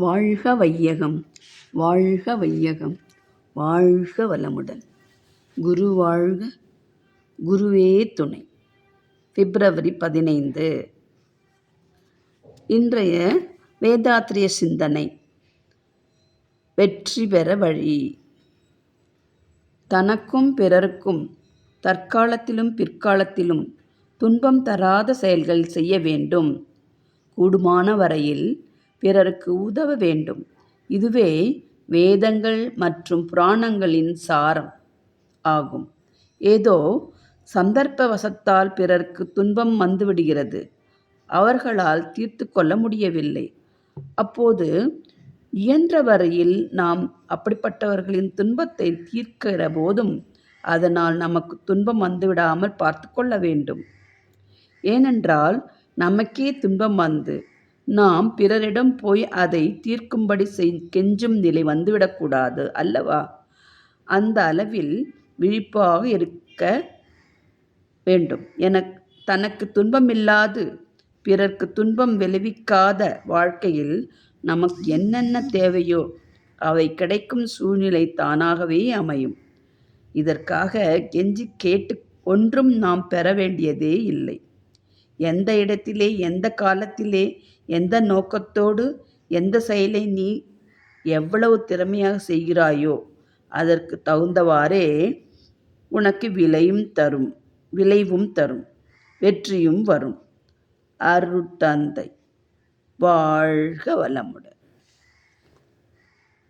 வாழ்க வையகம், வாழ்க வையகம், வாழ்க வளமுடன். குரு வாழ்க, குருவே துணை. பிப்ரவரி 15. இன்றைய வேதாத்திரிய சிந்தனை. வெற்றி பெற வழி. தனக்கும் பிறருக்கும் தற்காலத்திலும் பிற்காலத்திலும் துன்பம் தராத செயல்கள் செய்ய வேண்டும். கூடுமான வரையில் பிறருக்கு உதவ வேண்டும். இதுவே வேதங்கள் மற்றும் புராணங்களின் சாரம் ஆகும். ஏதோ சந்தர்ப்பவசத்தால் பிறருக்கு துன்பம் வந்துவிடுகிறது. அவர்களால் தீர்த்து கொள்ள முடியவில்லை. அப்போது இயன்ற வரையில் நாம் அப்படிப்பட்டவர்களின் துன்பத்தை தீர்க்கிற போதும் அதனால் நமக்கு துன்பம் வந்துவிடாமல் பார்த்து கொள்ள வேண்டும். ஏனென்றால் நமக்கே துன்பம் வந்து நாம் பிறரிடம் போய் அதை தீர்க்கும்படி கெஞ்சும் நிலை வந்துவிடக்கூடாது அல்லவா? அந்த அளவில் விழிப்பாக இருக்க வேண்டும். தனக்கு துன்பமில்லாது பிறர்க்கு துன்பம் விளைவிக்காத வாழ்க்கையில் நமக்கு என்னென்ன தேவையோ அவை கிடைக்கும் சூழ்நிலை தானாகவே அமையும். இதற்காக கெஞ்சி கேட்டு ஒன்றும் நாம் பெற வேண்டியதே இல்லை. எந்த இடத்திலே, எந்த காலத்திலே, எந்த நோக்கத்தோடு எந்த செயலை நீ எவ்வளவு திறமையாக செய்கிறாயோ அதற்கு தகுந்தவாறே உனக்கு விளைவும் தரும், வெற்றியும் வரும். அருட்தந்தை வாழ்க வளமுடன்.